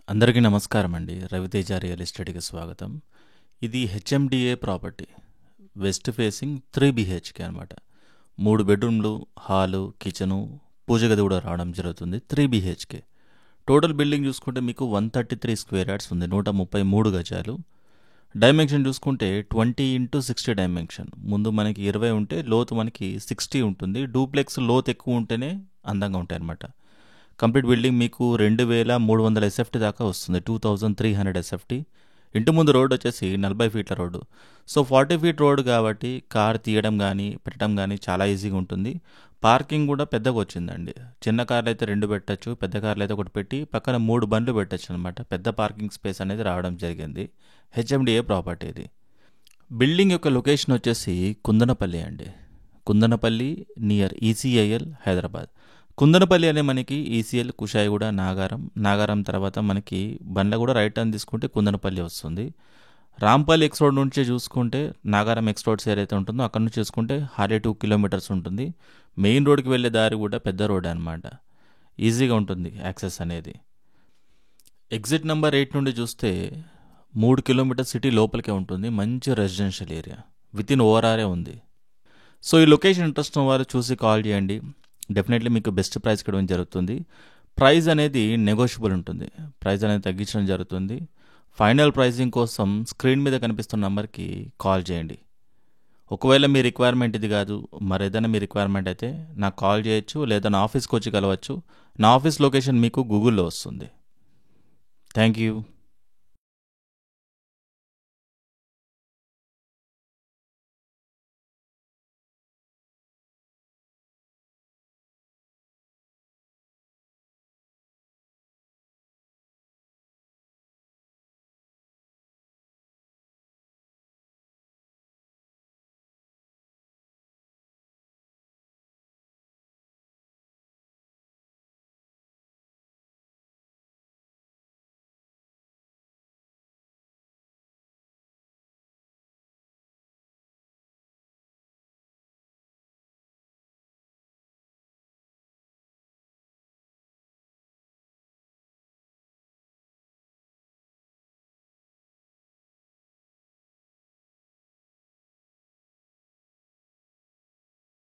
అందరికీ నమస్కారం అండి. రవితేజ రియల్ ఎస్టేట్‌కి స్వాగతం. ఇది HMDA property. West facing 3 BHK అనమాట. 3 బెడ్‌రూమ్‌లు, హాలు, కిచెను, పూజ గది కూడా రావడం జరుగుతుంది. 3 బీహెచ్‌కే. టోటల్ బిల్డింగ్ చూసుకుంటే మీకు 133 స్క్వేర్ యార్డ్స్ ఉంది. 133 గజాలు. డైమెన్షన్ చూసుకుంటే 20x60 డైమెన్షన్. ముందు మనకి 20 ఉంటే లోతు మనకి 60 ఉంటుంది. డూప్లెక్స్ లోతు ఎక్కువ ఉంటేనే అందంగా ఉంటాయి అన్నమాట. కంప్లీట్ బిల్డింగ్ మీకు 2300 ఎస్ఎఫ్టీ దాకా వస్తుంది. 2300 ఎస్ఎఫ్టీ. ఇంటి ముందు రోడ్ వచ్చేసి 40 ఫీట్ల రోడ్డు. సో 40 ఫీట్ రోడ్ కాబట్టి కార్ తీయడం కానీ పెట్టడం కానీ చాలా ఈజీగా ఉంటుంది. పార్కింగ్ కూడా పెద్దగా వచ్చిందండి. చిన్న కార్లు అయితే 2 పెట్టచ్చు, పెద్ద కార్లు అయితే ఒకటి పెట్టి పక్కన 3 బండ్లు పెట్టచ్చు అనమాట. పెద్ద పార్కింగ్ స్పేస్ అనేది రావడం జరిగింది. హెచ్ఎండిఏ ప్రాపర్టీ ఇది. బిల్డింగ్ యొక్క లొకేషన్ వచ్చేసి కుందనపల్లి అండి. Kundanpalli near ECIL Hyderabad. కుందనపల్లి అనే మనకి ఈసీఎల్ కుషాయిగూడ నాగారం. నాగారం తర్వాత మనకి బండ్ల కూడా రైట్ టర్న్ తీసుకుంటే కుందనపల్లి వస్తుంది. రాంపల్లి ఎక్స్ రోడ్ నుంచి చూసుకుంటే నాగారం ఎక్స్ రోడ్స్ ఏదైతే ఉంటుందో అక్కడ నుంచి చూసుకుంటే 2 కిలోమీటర్స్ ఉంటుంది. మెయిన్ రోడ్కి వెళ్ళే దారి కూడా పెద్ద రోడ్ అనమాట. ఈజీగా ఉంటుంది యాక్సెస్ అనేది. ఎగ్జిట్ నెంబర్ 8 నుండి చూస్తే 3 కిలోమీటర్ సిటీ లోపలికే ఉంటుంది. మంచి రెసిడెన్షియల్ ఏరియా విత్ ఇన్ ఓఆర్ఆర్ఏ ఉంది. సో ఈ లొకేషన్ ఇంట్రెస్ట్ ఉన్న వారు చూసి కాల్ చేయండి. డెఫినెట్లీ మీకు బెస్ట్ ప్రైస్ ఇవ్వడం జరుగుతుంది. ప్రైస్ అనేది నెగోషియబుల్ ఉంటుంది. ప్రైస్ అనేది తగ్గించడం జరుగుతుంది. ఫైనల్ ప్రైసింగ్ కోసం స్క్రీన్ మీద కనిపిస్తున్న నెంబర్కి కాల్ చేయండి. ఒకవేళ మీ రిక్వైర్మెంట్ ఇది కాదు, మరేదైనా మీ రిక్వైర్మెంట్ అయితే నాకు కాల్ చేయొచ్చు, లేదా నా ఆఫీస్కి వచ్చి కలవచ్చు. నా ఆఫీస్ లొకేషన్ మీకు గూగుల్లో వస్తుంది. Thank you.